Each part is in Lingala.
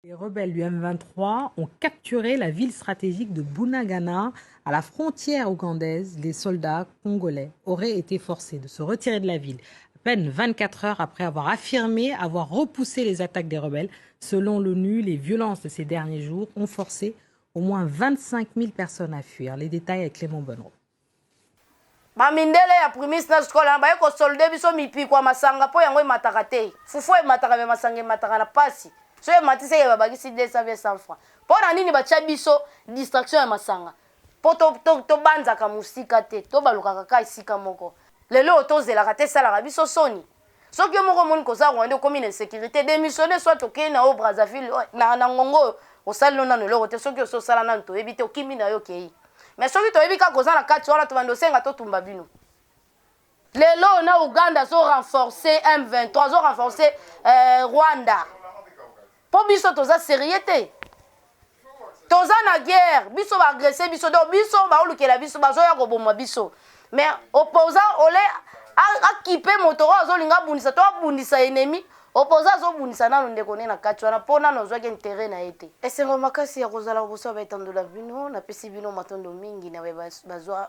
Les rebelles du M23 ont capturé la ville stratégique de Bunagana à la frontière ougandaise. Les soldats congolais auraient été forcés de se retirer de la ville à peine 24 heures après avoir affirmé avoir repoussé les attaques des rebelles. Selon l'ONU, les violences de ces derniers jours ont forcé au moins 25 000 personnes à fuir. Les détails avec Clément Bonneau. Bamindele ya primis na skola ba ko solde biso mipi kwa masanga po yango mataka te fufu mataka be masanga mataka na pasi so e matise ya babakisi 200 francs pona nini bacha biso distraction ya masanga po to banza ka musika te to baluka ka isika moko lelo tozela te sala biso soni soki moko moni koza Rwanda komi na sécurité démissionner soit toke na au Brazzaville na ngongo osalo na lelo te soki so sala na to ebite okimi na yo kei. Mais soki toyebi ka koza na kati wana tobando senga to tumba bino lelo na Uganda zo renforcer M23 zo renforcer Rwanda po biso toza sérieux te toza na guerre biso ba agresser biso do biso ba olukela biso bazo ya koboma biso mais opposant ole akipe motoro azolinga bundisa to bundisa ennemi opposant azobundisa nano ndeko ne na kati wana pona nozwaki intérêt na ete esengo makasi ya kozala boso baetandola bino napesi bino matondo mingi na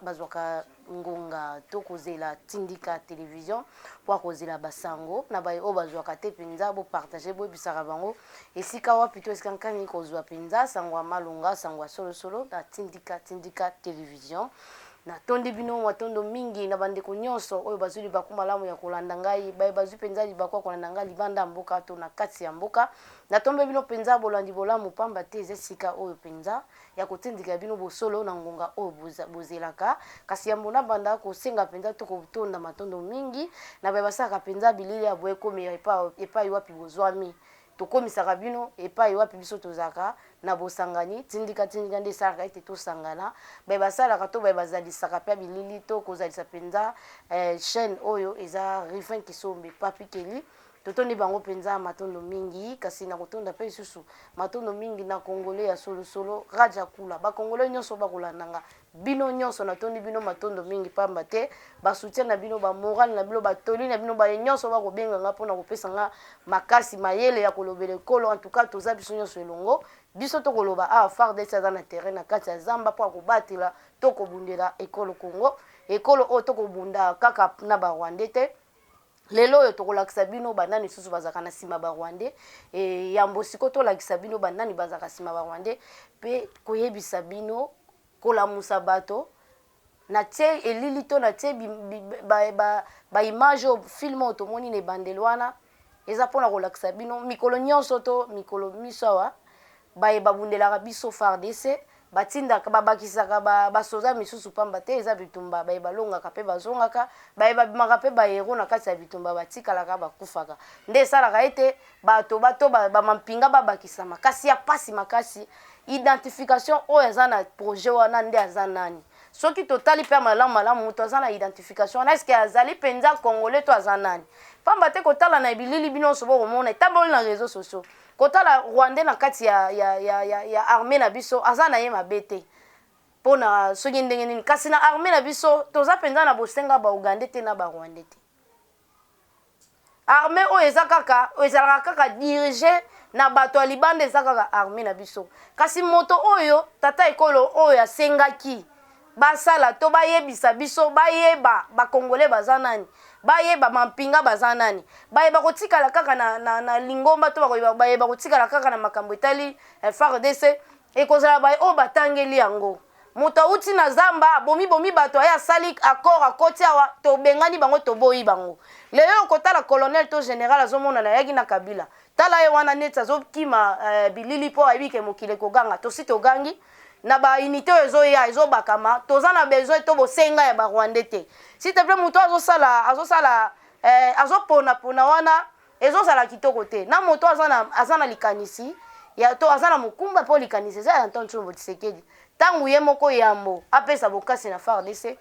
bazwaka ngonga to kozela tindika télévision po kozela basango na baye o bazwaka te penza bo partager bo bisaka bango esika wapi to esika nkani kozwa penza sangwa malunga sangwa solo solo na tindika télévision na tondi bino matondo mingi na bandeko nyonso oyo bazuli bakumalamu ya kolanda ngai baye bazwi penza libakwa kolanda ngai libanda mboka to na kati ya mboka na tombe bino penza bolandi bolamu pamba te ezesika oyo penza ya kotindika bino bosolo na ngonga oyo bozelaka kasi ya mbona banda kosenga penza to kotonda matondo mingi na baye basaka penza bilili ya boye komi epai wapi bozwami tokomisaka bino epai wapi biso tozaka na bosangani tindika nde salaka ete tosangana baye basalaka to baye bazalisaka mpe bilili to kozalisa penza chaîne oyo eza Rifin Kisombe Papi Keli totondi bango penza matondo mingi kasi na kotonda mpe lisusu matondo mingi na congolais ya solosolo Raja Kula bakongolais nyonso bakolandanga bino nyonso natondi bino matondo mingi pamba te basoutien na bino bamoral na bino batoli na bino baye nyonso bakobenganga mpona kopesa nga makasi mayele ya kolobela ekolo en tout cas toza biso nyonso elongo biso tokoloba FARDC aza na terrain na kati ya zamba mpo akobatela tokobundela ekolo Congo ekolo oyo tokobunda kaka na barwandais te lelo oyo tokolakisa bino banani susu bazaka na sima barwandais yambo siko tolakisa bino banani bazaka sima barwandais mpe koyebisa bino kolamusa bato na tie elili to na tie baimage oyo filme oyo tomoni na ebandeli wana eza mpona kolakisa bino mikolo nyonso to mikolo miso awa baye babundelaka biso FARDC batindaka babakisaka basoza misusu pamba te eza bitumba baye balongaka mpe bazongaka baye babimaka mpe bahero na kati ya bitumba batikalaka bakufaka nde esalaka ete bato bamampinga babakisama kasi ya pasi makasi identification oyo eza na projet wana nde aza nani soki totali mpe malamu moto aza na identification wana eske azali mpenza congolais to aza nani pamba te kotala na bilili bino nyonso bokomona etaboli na réseaux sociaux kotala rwandais na kati ya armée na biso aza na ye mabe te mpona soki ndenge nini kasi na armée na biso toza mpenza na bosenga baugandais te na barwandais te armée oyo ezalaka kaka dirige na bato ya libanda eza kaka armée na biso kasi moto oyo tata ekolo oyo asengaki basala to bayebisa biso bayeba bakongolais baza nani bayeba mampinga baza nani bayeba kotikala kaka na lingomba to bayeba kotikala kaka na makambo etali FARDC ekozala baye oyo batangeli yango moto auti na zamba bomi bato aye asali accord akoti awa tobengani bango toboyi bango lelo kotala colonel to général azomona na yaki na Kabila tala ye wana neti azokima bilili po ayebike mokili koganga tosi togangi na ba unité ezoya ezobakama toza na besoin to bosenga ya barwandais te s'il te plaît moto azosala azopona wana ezosala kitoko te na moto aza na likanisi ya to aza na mokumba po likanisi eza Antoine Tshombo Tshisekedi tangu ye moko yambo apesa bokasi na FARDC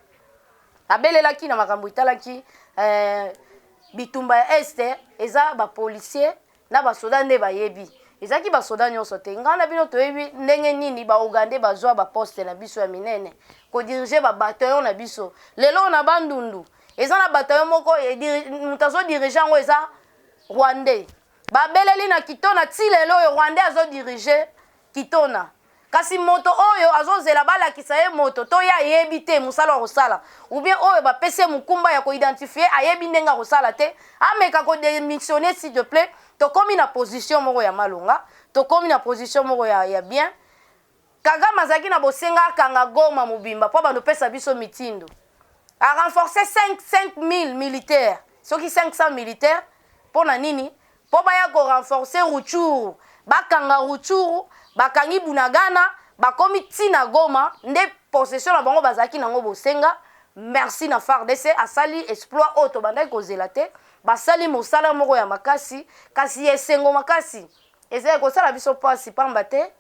abelelaki na makambo italaki bitumba ya este eza bapolisier na basoda nde bayebi ezaki basoda nyonso te ngana bino toyebi ndenge nini baugandais bazwa baposte na biso ya minene kodirige babataillon na biso lelo na bandundu eza na bataillon moko moto azodirige yango eza rwandais babeleli na Kitona ti lelo oyo Rwanda azodirige Kitona. Kasi moto oyo azozela balakisa ye moto to ya yebi te musala kosala ou bien oyo bapese mukumba ya koidentifier ayebi ndenga kosala te ameka ko démissionner s'il te plaît to komi na position moko ya malonga to komi na position moko ya bien. Kagame azaki na bosenga akanga Goma mobimba po bando pesa biso mitindo a renforcer 5000 militaires soki 500 militaires po na nini po baya ko renforcer Ruchuru bakanga Ruchuru bakangi Bunagana bakomi tina Goma nde possession na bango bazaki nango bosenga. Merci na FARDC asali exploit auto bandaki kozela te basali mosala moko ya makasi kasi esengo makasi ezali kosala biso pasi pamba te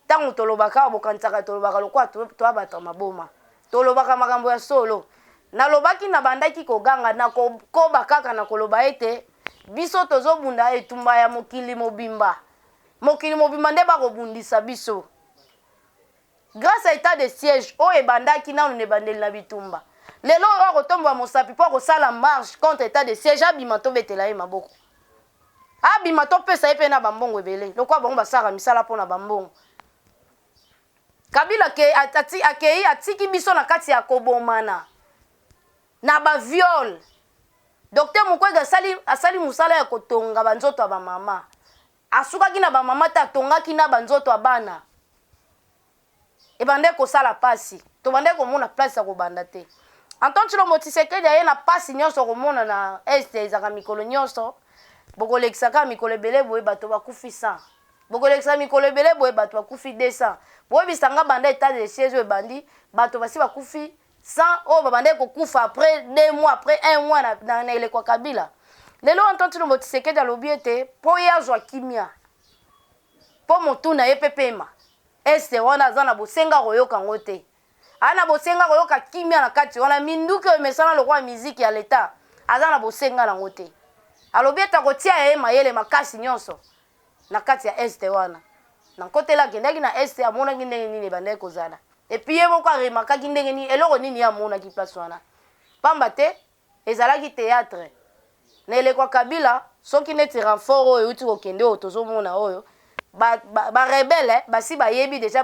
tango tolobaka bokanisaka tolobaka lokwa to abata maboma tolobaka makambo ya solo nalobaki na bandaki koganga na koba kaka na koloba ete biso tozobunda etumba ya mokili mobimba nde bakobundisa biso grâce à état de siège oyo ebandaki nano ne bandeli na bitumba lelo oyo akotombola mosapi mpo akosala marche contre état de siège abima tobetela ye maboko abima topesa ye mpe na bambongo ebele lokwa bango basaka misala mpo na bambongo. Kabila akei atiki biso na kati ya kobomana na baviole. Docteur Mukwege asali musala ya kotonga banzoto ya bamama asukaki na bamama te atongaki na banzoto ya bana ebande kosala pasi tobande komona place ya kobanda te. Antoine Tshilombo Tshisekedi aye na pasi nyonso komona na este ezaka mikolo nyonso bokolekisaka mikolo ebele boye bato bakufi 100 bokolekisa mikolo ebele boye bato bakufi 200 boyebisanga banda état de siège oyo ebandi bato basi bakufi 100 oyo babande kokufa après 2 mois après 1 mois na elekwa Kabila. Lelo Antoine Tshilombo Tshisekedi alobi ete mpo ye azwa kimia mpo motu na ye mpe pema este wana aza na bosenga koyoka yango te ana bosenga koyoka kimia na kati wana minduki oyo emesana lokwa miziki ya leta aza na bosenga nango te. Alobi ete akotia ye mayele makasi nyonso na kati ya este wana na nkotela akendaki na este amonaki ndenge nini ebandaki kozala epi ye moko aremakaki ndenge nini eloko nini ye amonaki place wana pamba te ezalaki théâtre na elekwa Kabila soki neti renfort oyo euti kokende oyo tozomona oyo barebele basi bayebi deja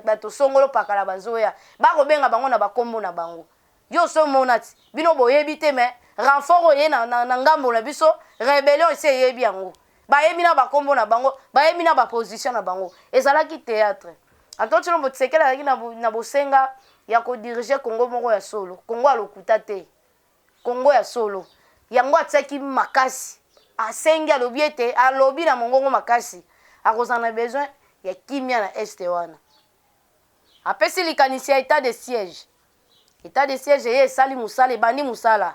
bato songolo pakala bazoya bakobenga bango na bakombo na bango yo so mona ti bino boyebi te me renfort oyo ye na ngambo na biso rebellion esi eyebi yango bayebi na bakombo na bango bayebi na baposition na bango ezalaki théâtre. Antoine Tshilombo Tshisekedi azalaki na bosenga ya kodirige Kongo moko ya solo Kongo alokuta te Kongo ya solo yango atiaki makasi asengi alobi ete alobi na mongongo makasi akozala na besoin ya kimia na este wana apesi likanisi ya état de siège ye esali musala ebandi musala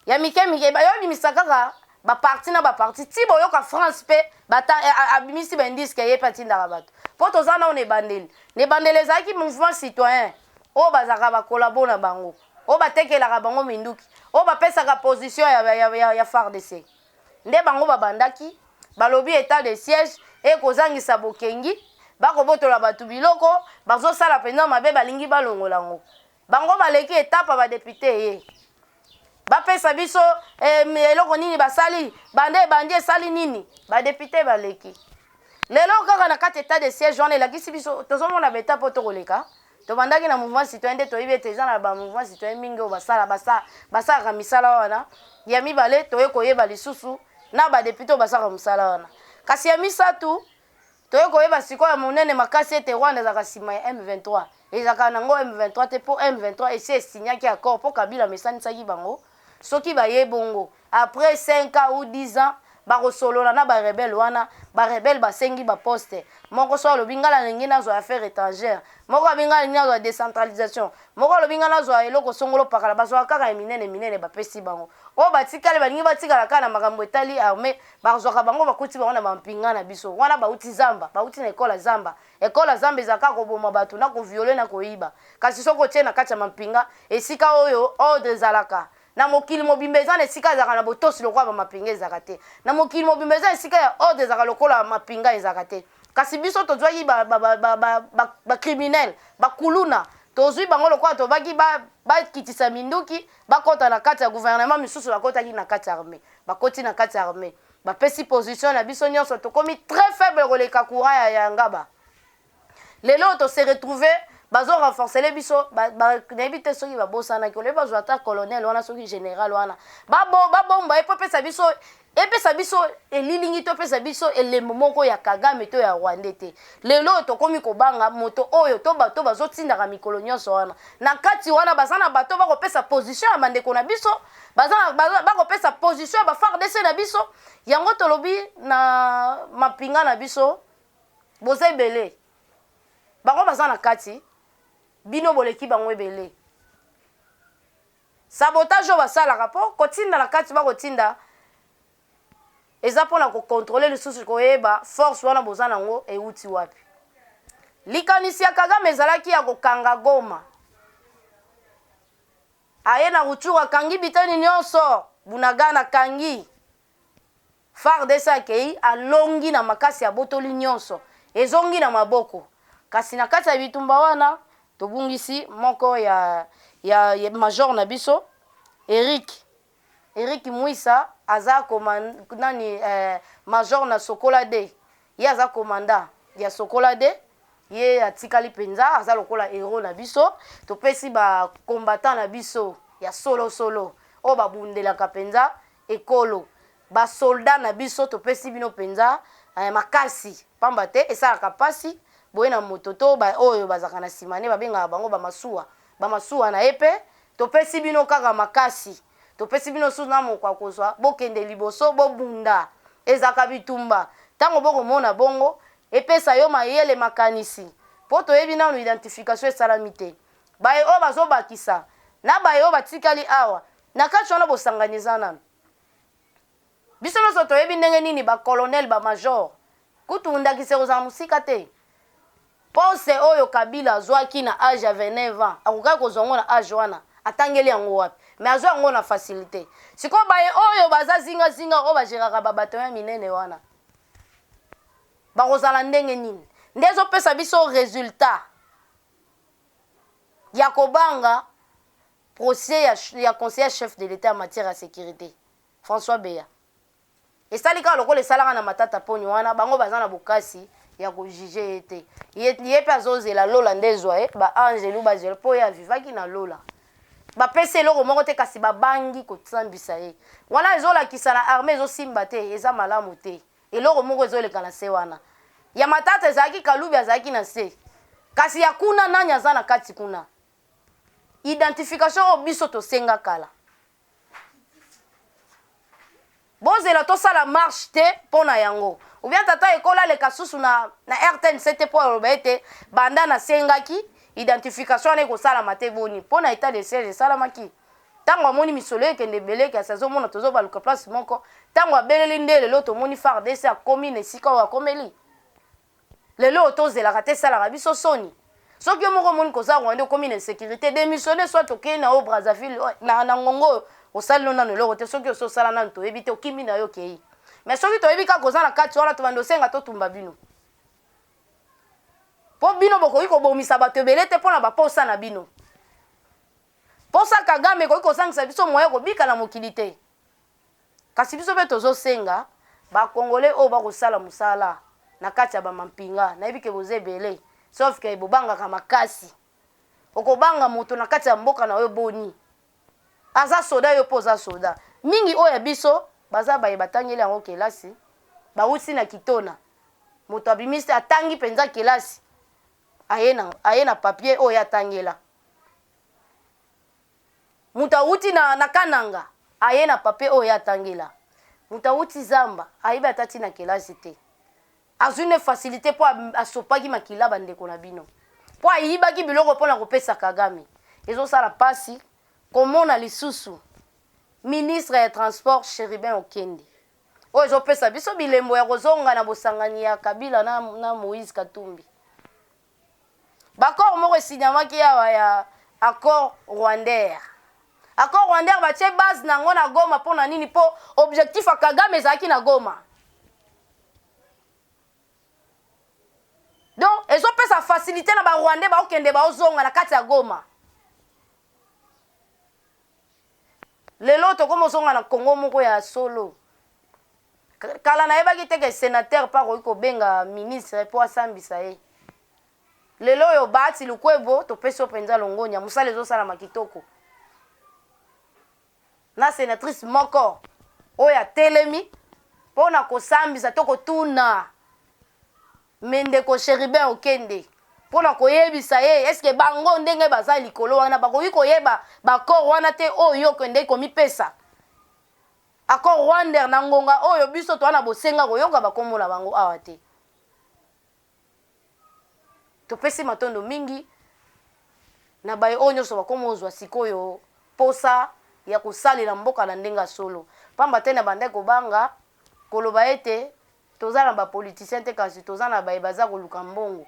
ya mike bayobimisa kaka baparti na baparti ti boyoka France mpe abimisi baindiske ye mpe atindaka bato mpo toza nao na ebandeli ezalaki mouvement citoyen oyo bazalaka bakolabo na bango oyo batekelaka bango minduki oyo bapesaka position ya FARDC nde bango babandaki balobi état de siège ekozangisa bokengi bakobotola bato biloko bazosala mpenza mabe balingi balongola yango bango baleki etape badepute ye bapesa biso eloko nini basali bande ebandi esali nini badepute baleki lelo kaka na kati état de siège wana elakisi biso tozomona beta mpo tokoleka tobandaki na mouvement citoyen nde toyebi ete eza na bamouvement citoyen mingi oyo basalaka misala wana ya mibale toye koyeba lisusu na badepute oyo basalaka mosala wana kasi ya misatu toye koyeba sikoyo monene makasi ete Rwanda ezalaka nsima ya M23 ezalaka nango M23 te mpo M23 esi esinyaki accord mpo Kabila amesanisaki bango soki baye bongo après 5 ans ou 10 ans bakosolola na barebele wana barebele basengi baposte moko so alobi ngala ndenge nazwa affaire étrangère moko alobi ngala ndenge nazwa décentralisation moko alobi ngala nazwa eloko songolo pakala bazwa kaka eminene bapesi bango oyo batikali balingi batikala kaka na makambo etali armée bazwaka bango bakuti bango na bampinga na biso wana bauti zamba bauti na ekole zamba ezalaka koboma bato na koviole na koyiba kasi soko otie na kati ya mampinga esika oyo ordre ezalaka na mokili mobimba eza na esika ezalaka na botosi lokola bamapinga ezalaka te na mokili mobimba eza esika ya ordre ezalaka lokola mapinga ezalaka te kasi biso tozwaki bacriminel bakuluna tozwi bango lokola tobaki bakitisa minduki bakota na kati ya gouvernement misusu bakotaki na kati ya armée bakoti na kati ya armée bapesi position na biso nyonso tokomi très faible koleka courant ya ngaba lelo to se retrouver bazo renforcer les biso nayebi te soki babosanaki ole bazwa ata colonel wana soki général wana babomba epesa biso elilingi to pesa biso elembo moko ya Kagame to ya Rwanda te lelo tokomi kobanga moto oyo to bato bazotindaka mikolo nyonso wana na kati wana bazana bato bakopesa position ya bandeko na biso bakopesa position ya FARDC na biso yango tolobi na mapinga na biso boza ebele bango baza na kati bino boleki bango ebele sabotage oyo basalaka mpo kotinda na kati bakotinda eza mpona kokontrole lisusu koyeba force wana boza nango euti wapi likanisi ya Kagame ezalaki ya kokanga Goma aye na Rutshuru akangi biteni nyonso Bunagana akangi FARDC akei alongi na makasi ya botoli nyonso ezongi na maboko kasi na kati ya bitumba wana tobungisi moko ya major na biso Eric Mwisa aza major na Sokola D ye aza commandant ya Sokola D ye atikali penza aza lokola héros na biso topesi ba combattant na biso ya solo o babundelaka penza ekolo ba soldat na biso topesi bino penza makasi pamba te esalaka pasi boye na moto to oyo bazaka na simane babengaka bango bamasuwa na epe topesi bino kaka makasi topesi bino susu na mokwa kozwa bokende liboso bobunda ezaka bitumba tango bokomona bongo epesa yo mayele makanisi po toyebi nanu identification esalami te baye oyo bazobakisa na baye oyo batikali awa na kati wana bosanganiza nanu biso nyonso toyebi ndenge nini bacolonel bamajor kutu ndakise kozala mosika te pose oyo Kabila azwaki na age ya 29 ans akokaki kozwa ngo na age wana atangeli yango wapi mais azwa yango na facilité sikoyo baye oyo baza zinga oyo bageraka babato ya minene wana bakozala ndenge nini nde ezopesa biso résultat ya kobanga procès ya conseiller chef de l'état en matière ya sécurité François Beya esali kaka lokola esalaka na matata poni wana bango baza na bokasi ya kojuge ye te ye mpe azozela lola nde ezwa baangelu bazela mpo ye avivaki na lola bapesi eloko moko te kasi babangi kosambisa ye wana ezolakisa na armée ezosimba te eza malamu te eloko moko ezoleka na se wana ya matata ezalaki kalubi azalaki na se kasi ya kuna nani aza na kati kuna identification oyo biso tosenga kala bozela tosala marche te mpo na yango ou bien tata ekola leka susu na RTNC te mpo aloba ete banda nasengaki identification wana ekosalama te boni mpo na état de siège esalamaki ntango amoni misolo ekende ebeleki asi azomona tozobaluka place moko ntango abeleli nde lelo tomoni FARDC akomi na esika oyo akomeli lelo oyo tozelaka te esalaka biso soni soki yo moko omoni koza Rwanda okomi na insécurité démissionne soit tokei na oyo Brazzaville na ngongo oyo osali no nano eloko te soki ososala nano toyebi te okimi na yo okei mais soki toyebi kaka koza na kati wana tobanda osenga totumba bino mpo bino bokoki kobomisa bato ebele te mpo na baposa na bino posa Kagame ekoki kosangisa biso moye kobika na mokili te kasi biso mpe tozosenga bakongole oyo bakosala mosala na kati ya bamampinga nayebi ke boza ebele sauf ke bobangaka makasi okobanga moto na kati ya mboka na oyo boni aza soda yo mpo oza soda mingi oyo ya biso baza baye batangeli yango kelasi bauti na kitona moto abimisi atangi mpenza kelasi aye na papier oyo atangela moto awuti na kananga aye na papier oyo atangela moto awuti zamba ayebi atati na kelasi te azwi ne facilité mpo asopaki makila bandeko na bino mpo ayibaki biloko mpona kopesa Kagame ezosala pasi komona lisusu ministre ya transport Cherubin Okende oyo ezopesa biso bilembo ya kozonga na bosangani ya Kabila na Moïse Katumbi bakor moko esinyamaki awa ya accord rwandaire batie base nango na Goma mpo na nini mpo objectif ya Kagame ezalaki na Goma donc ezopesa facilité na barwandais baokende baozonga na kati ya Goma lelo tokoma ozonga na Congo moko ya solo kala nayebaki te ke sénateur pa koki kobenga ministre mpo asambisa ye lelo oyo baati lukwebo topesi yo mpenza longonya mosala ezosalama kitoko na sénatrice moko oyo atelemi mpo na kosambisa to kotuna Mendeko Cherubin Okende mpo na koyebisa ye eske bango ndenge baza likolo wana bakoki koyeba bakor wana te oyo okende komipesa akor rwander na ngonga oyo biso towana bosenga koyoka bakombo na bango awa te topesi matondo mingi na baye oyo nyonso bakomozwa sikoyo posa ya kosalela mboka na ndenga solo pamba te na bandeko banga koloba ete toza na bapoliticien te kasi toza na baye baza koluka mbongo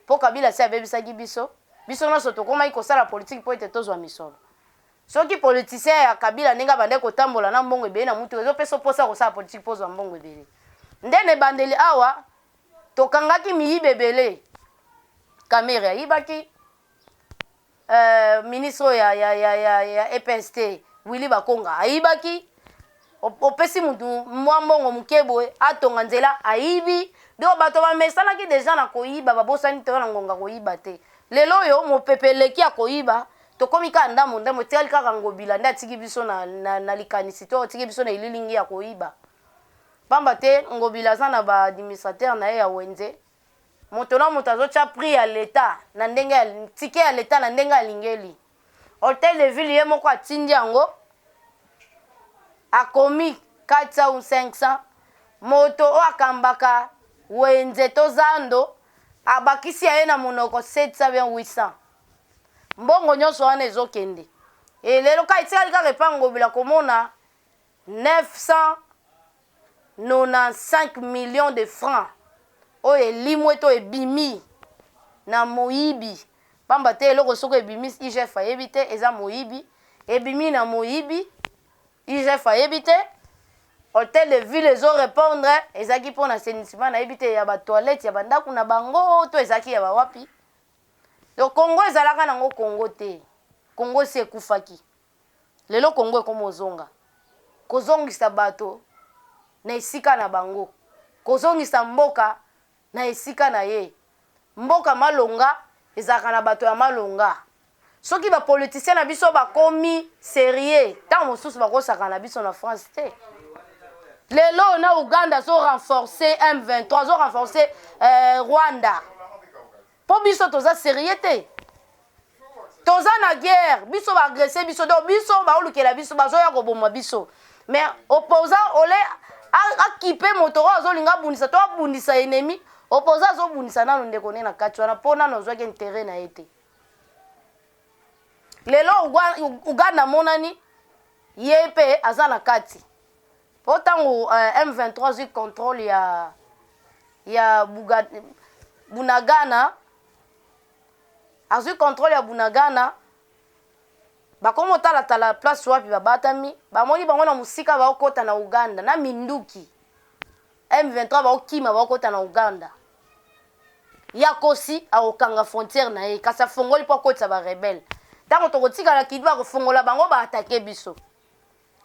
mpo Kabila si abebisaki biso nyonso tokomaki kosala politiki mpo ete tozwa misolo soki politicien ya Kabila ndenge bande kotambola na mbongo ebele na mutu ezopesa posa kosala politiki mpo ozwa mbongo ebele ndene bandeli awa tokangaki miyibe ebele kamere ayibaki ministre ya EPST Willy Bakonga ayibaki opesi mutu mwa mbongo mukebo atonga nzela ayibi do bato bamesanaki deja na koyiba babosani te na ngonga koyiba te lelo oyo mopepeleki ya koyiba tokomi ka ndambo tikali kaka ngobila nde atiki biso na likanisi to atiki biso na ililingi ya koyiba pamba te ngobila aza na baadministrateur na ye ya wenze moto na moto azotya prix ya leta na ndenge tike ya leta na ndenge alingeli hotel de ville ye moko atindi yango akomi 400 ou 500 moto o akambaka wenze to zando abakisi ya ye na monoko 700 bien 800 mbongo nyonso wana ezokende lelo ka itikali kaka epango bila komona 995 millions de francs oyo elimwe to ebimi na moyibi pamba te eloko soko ebimi IGF ayebi te eza moyibi ebimi na moyibi IGF ayebi te hotel de ville ezorépondre ezaki mpo na assainissement nayebi te ya batoilette ya bandako na bango to ezaki ya bawapi to Congo ezalaka nango Congo te Congo si ekufaki lelo Congo ekoma ozonga kozongisa bato na esika na bango kozongisa mboka na esika na ye mboka malonga ezalaka na bato ya malonga soki bapoliticien na biso bakomi sérieux ntango mosusu bakosaka na biso na France te lelo na Uganda zo renforcer M23 zo renforcer Rwanda po biso toza sérieux te toza na guerre biso baagresse biso do biso baolukela biso bazoya koboma biso mais opposant ole akipe moto oyo azolinga abundisa to abundisa ennemi opposant azobundisa nano ndeko ne na kati wana mpo nano ozwaki intere na ye te lelo Uganda monani ye mpe aza na kati po ntango M23 azwi contrôle ya Bunagana azwi contrôle ya Bunagana bakomi otalatala place wapi babatami bamoni bango na mosika baokota na Uganda na minduki M23 baokima baokota na Uganda yakosi aokanga frontière na ye kasi afongoli mpo akotisa barebele ntango tokotikala kidi bakofongola bango baatake biso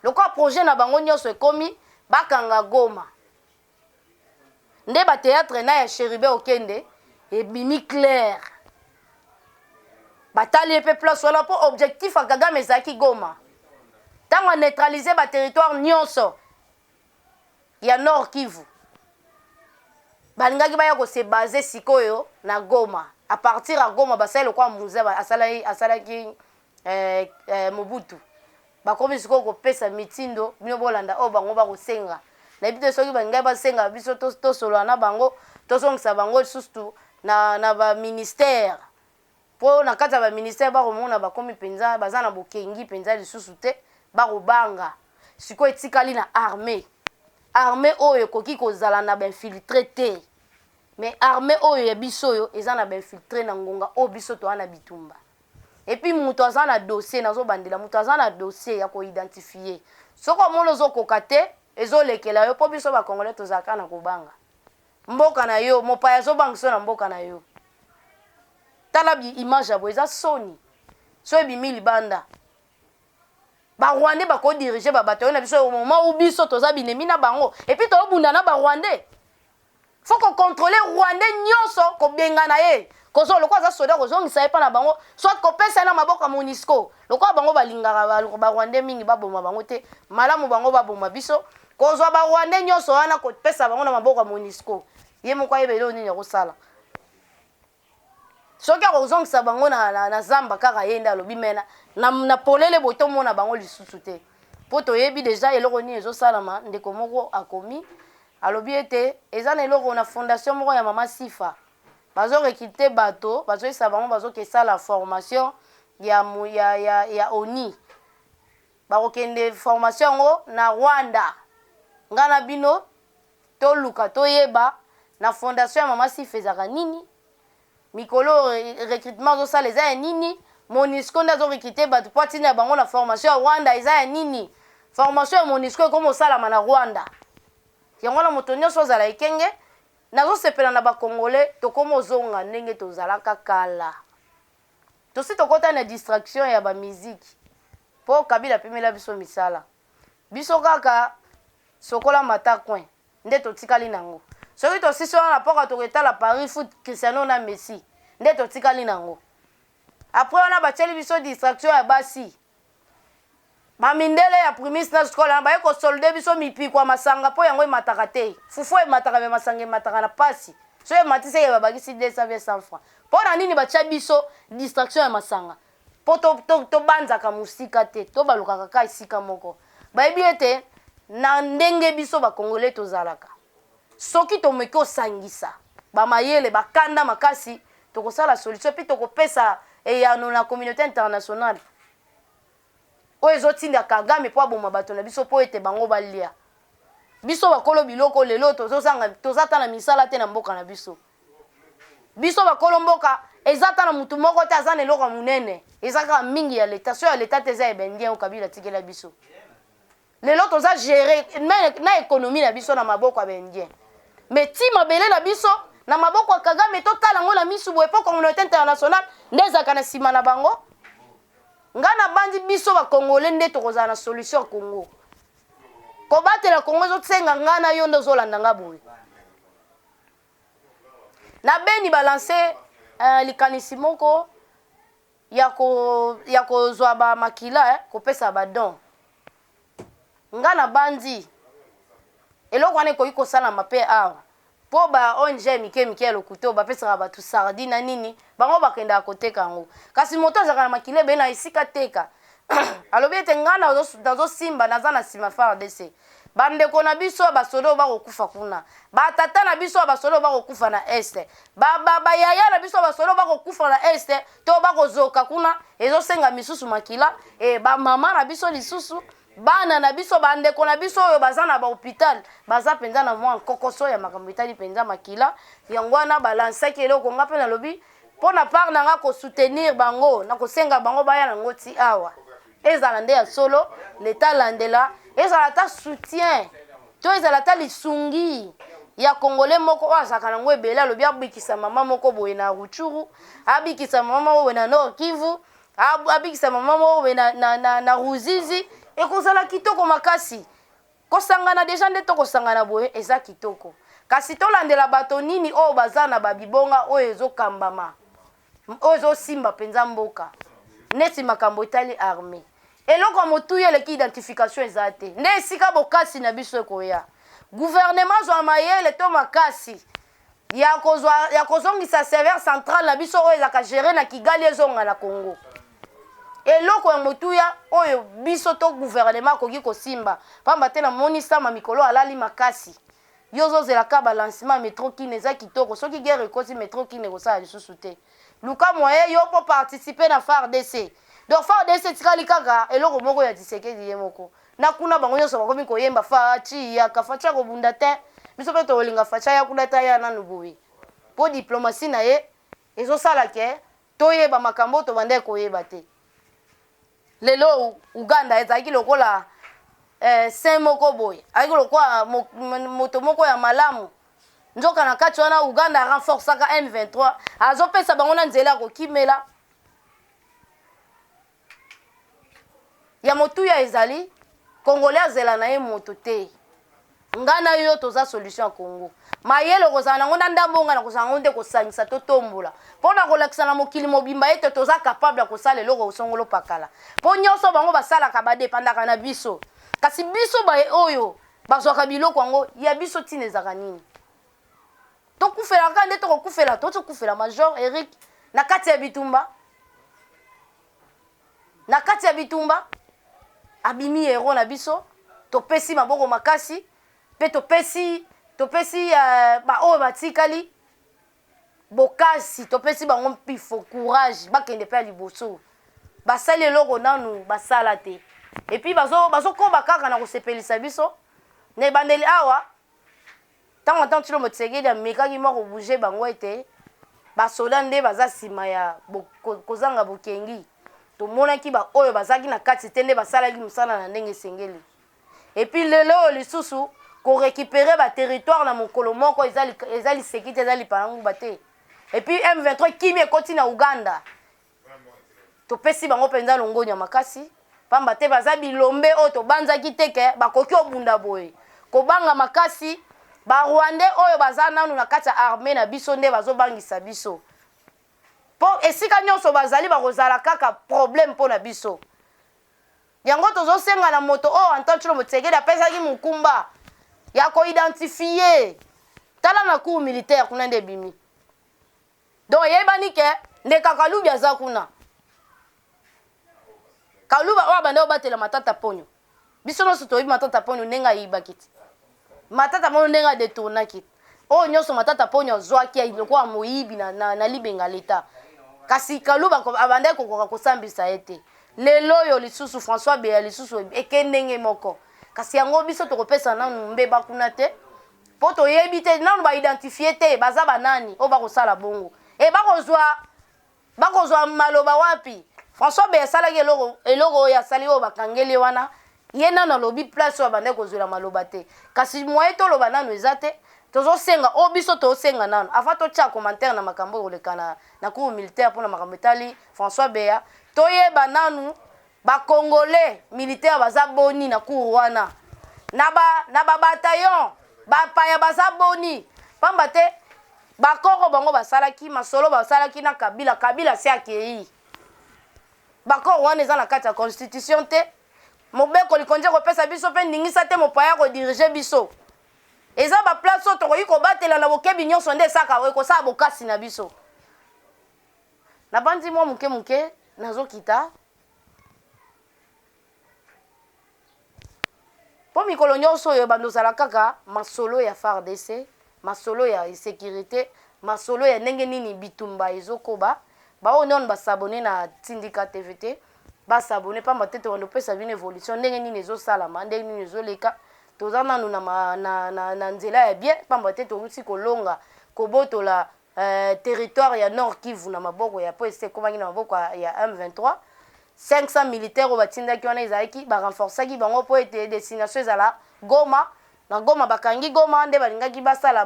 lokola projet na bango nyonso ekomi bakanga Goma nde bateatre na ya Cherubin Okende ebimi clair batali mpe place wana mpo objectif ya Kagame ezalaki Goma ntango aneutralize baterritoire nyonso ya Nord Kivu balingaki baya kose base sikoyo na Goma a partir ya Goma basali lokwa Muza asalaki Mobutu bakomi sikoyo kopesa mitindo bino bolanda oyo bango bakosenga nayebi te soki balingai basenga biso tosolola na bango tosongisa bango lisusu na baministère mpo na kati ya baministère bakomona bakomi mpenza baza na bokengi mpenza lisusu te bakobanga sikoyo etikali na armée oyo ekoki kozala na bainfiltré te mais armée oyo ya biso oyo eza na bainfiltré na ngonga oyo biso toza na bitumba epuis moto aza na dossier nazobandela moto aza na dossier ya koidentifie soki omona ozokoka te ezolekela yo mpo biso bakongolais tozalaka na kobanga mboka na yo mopaya azobangisa na mboka na yo tala image ya boye eza soni so ebimi libanda ba Rwandais ba ko diriger ba bato na biso au moment où biso toza binemi na bango et puis to bunda na ba Rwandais faut qu'on contrôle Rwandais nyonso ko benga na ye kozo lokwa za soda kozo ngisa pa na bango soit ko pesa na maboko MONUSCO lokwa bango balingaka ba Rwandais mingi ba boma bango te malamu bango ba boma biso kozo ba Rwandais nyonso wana ko pesa bango na maboko MONUSCO ye moko yebelo nini ko sala soki akozongisa bango na zamba kaka yenda alobi mena na polele boye tomona bango lisusu te mpo toyebi deja eloko nini ezosalama ndeko moko akomi alobi ete eza na eloko na fondation moko ya mama Sifa bazorekite bato bazoyisa bango bazokesala formation ya ONI bakokende formation yango na Rwanda nga na bino toluka toyeba na fondation ya mama Sifa ezaka nini mikolo recrutement zo sala eza ya nini MONUSCO ndazo recruter bato po tina bango na formation ya Rwanda eza ya nini formation ya MONUSCO ekomo salama na Rwanda yango na moto nyonso ozala ekenge nazo sepela na ba Congolais tokomo zonga ndenge tozalaka kala tosi tokota na distraction ya ba musique po Kabila pemela biso misala biso kaka sokola mata coin nde totikali nango soki tosisi wana poka toketala Paris foot Cristiano na Messi nde totikali nango après wana batieli biso distraction ya basi bamindele ya primis na skola baye ko solde biso mipikwa masanga po yango emataka te fufu emataka be masanga emataka na pasi so ematise ye babakisi 200 francs po na nini batia biso distraction ya masanga po to banzaka musika te to balukaka ka isika moko bayebi ete na ndenge biso bakongole tozalaka soki tomeki osangisa bamayele bakanda makasi tokosala solution puis tokopesa eyano na communauté internationale oyo ezotinda Kagame po aboma bato na biso po ete bango balia biso bakolo biloko lelo tozata na misala te na mboka na biso biso bakolo mboka ezata na mutu moko te aza na eloko munene ezaka mingi ya leta so ya leta te eza ebendien o Kabila tikela biso lelo toza gérer na économie na biso na maboko ya bendien mais ti mabele na biso na maboko ya Kagame totala ngo na misu boye po communauté internationale ndezaka na sima na bango ngana bandi biso ba Congolais nde tokozala na solution ya Congo kobatela Congo ezotsenga ngana yo ndo zolanda nga boye na beni balancer likanisi moko ya kozwa ba makila kopesa ba don ngana bandi eloko wana ekoki kosalama mpe awa po ba ONG mike ya lokuto bapesaka bato sardine na nini bango bakendaka koteka yango kasi moto azalaka na makile be na esika teka alobi ete nga nazosimba naza na nsima FARDC bandeko na biso basoda bakokufa kuna batata na biso basoda bakokufa na este bayaya na biso basoda bakokufa na este to bakozoka kuna ezosenga misusu makila bamama na biso lisusu bana na biso bandeko na biso oyo baza na ba hôpital baza penza na mwa kokoso ya makambo etali penza makila yango wana balansaki eloko nga pe na lobi po na part na nga ko soutenir bango na kosenga bango baya na ngoti awa ezala nde ya solo l'état landela ezala ta soutien to ezala ta lisungi ya Congolais moko azaka nango ebele alobi abikisa mama moko boye na Ruchuru abikisa mama boye na Nord Kivu abikisa mama boye na Ruzizi ekozala kitoko makasi kosangana deja nde tokosangana boye eza kitoko kasi tolandela bato nini oyo baza na babibonga oyo ezokambama oyo ezosimba penza mboka neti makambo etali armée eloko motuya eleki identification eza te nde esika bokasi na biso ekoya gouvernement zwa mayele to makasi ya kozongisa serveur central na biso oyo ezaka géré na Kigali ezonga na Congo eloko ya motuya oyo biso to gouvernement koki kosimba pamba te na monisa ma mikolo alali makasi yozozelaka balancement métro kine eza kitoko soki guerre ekosi métro kine kosala lisusu te luka moye yo po participer na FARDC donc FARDC tikali kaka eloko moko ya Tshisekedi ye moko na kuna bango nyonso bakomi koyemba fachi ya kafacha kobunda te biso pe tolinga facha ya kuna ta ya nanu boye po diplomatie na ye ezosala ke toyeba makambo to bande koyeba te lelo Uganda ezaki lokola saint moko boye aki lokola moto moko ya malamu nzoka na kati wana Uganda renforçaka M23 azopesa bango na nzela kokimela ya motuya ezali congolais azela na ye moto te ngana yo toza solution ya Congo mayele kozala nango na ndambonga na kozala ngo nde kosangisa to tombola mpona kolakisa na mokili mobimba ete toza capable ya kosala eloko osongolo pakala mpo nyonso bango basalaka badepandaka na biso kasi biso baye oyo bazwaka biloko yango ya biso ntina ezaka nini tokufelaka nde tokokufela tokufela Major Eric na kati ya bitumba abimi hero na biso topesi maboko makasi pe topesi oyo batikali bokasi topesi bango mpifo courage bakende pe ya liboso basali eloko nanu basala te epuis bazokoba kaka na kosepelisa biso na ebandeli awa ntango ntango Tshilombo Tshisekedi amekaki moko bouge bango ete basoda nde baza nsima ya kozanga bokengi tomonaki oyo bazalaki na kati te nde basalaki mosala na ndenge esengeli epuis lelo oyo lisusu korécupere baterritoire na mokolo moko eza liseki te eza lipalanguba te epuis M23 kimi ekoti na Uganda topesi bango mpenza longoni ya makasi pamba te baza bilombe oyo tobanzaki teke bakoki obunda boye kobanga makasi barwandais oyo baza nanu na kati ya armée na biso nde bazobangisa biso po esika nyonso bazali bakozala kaka problème mpo na biso yango tozosenga na moto oyo Antoine Tshilombo Tshisekedi apesaki mokumba ya koidentifie tala na cour militaire kuna nde bimi donc yebani ke ndeka Kalubi aza kuna Kaluba oyo bande obatela Matata Ponyo biso nyonso toyebi Matata Ponyo ndenge ayibaki ti Matata Ponyo ndenge adetournaki oyo nyonso Matata Ponyo azwaki lokola moyibi na libenga leta kasi Kaluba abande kokoka kosambisa ye te lelo oyo lisusu François Beya lisusu ekendenge moko kasi yango biso tokopesa nanu mbeba kuna te po toyebi te nanu baidentifie te baza banani oyo bakosala bongo e bakozwa maloba wapi François Beya asalaki eloko oyo asali oyo bakangeli wana ye nanu alobi place oyo abande kozwela maloba te kasi moye toloba nanu eza te tozosenga oyo biso tozosenga nanu afa totya commentaire na makambo koleka na cour militaire mpona makambo etali François Beya toyeba nanu bakongolais militaire baza boni na cour wana na babataillon bapaya baza boni pamba te bakoko bango basalaki masolo basalaki na kabila se akei bakoko wana eza na kati ya constitution te mobeko likonzi kopesa biso mpe ndingisa te mopaya kodirige biso eza baplace oyo tokoki kobatela na bokebi nyonso nde esaka ekosala bokasi na biso nabandi mwa moke nazokita po mikolo nyonso oyo bando ozala kaka masolo ya FARDC masolo ya sécurité masolo ya ndenge nini bitumba ezokoba baoyo nano basabone na Tindika TV te basabone pamba te tokondo pesa bino évolution ndenge nini ezosalama ndenge nini ezoleka toza nanu na nzela ya bien pamba te torusi kolonga kobotola territoire ya Nord Kivu na maboko ya po ese komaki na maboko ya M23 500 militaires oyo batindaki wana ezalaki barenforçaki bango mpo ete destination ezala Goma na Goma bakangi Goma nde balingaki basala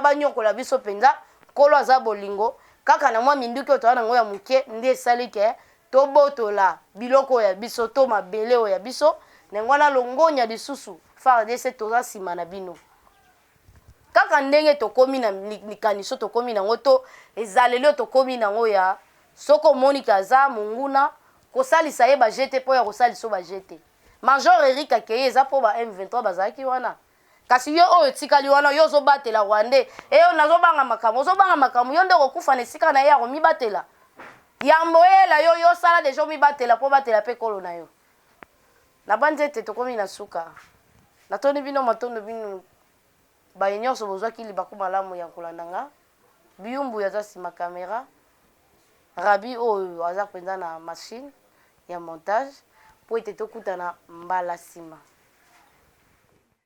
banyokola biso mpenza nkolo aza bolingo kaka na mwa minduki oyo toza nango ya moke nde esali ke tobotola biloko ya biso to mabele oyo ya biso nango wana longonya lisusu FARDC toza nsima na bino kaka ndenge tokomi na likaniso tokomi nango to ezaleli oyo tokomi nango ya soko Monica aza monguna kosalisa ye bajete mpo ya kosalisa bajete Major Eric akeye eza mpo ba M23 bazalaki wana kasi yo oyo etikali wana yo ozobatela Rwandais eyo nazobanga makambo yo nde kokufa na esika na ye ya komibatela yambo yela yo yosala deja omibatela mpo batela mpe kolo na yo na bandi ete tokomi na suka natoni bino matondo bino baye nyonso bozwaki libaku malamu ya kolanda nga biyumbu aza nsima kamera Rabi oyo aza mpenza na machine ya montage po ete tokutana mbala nsima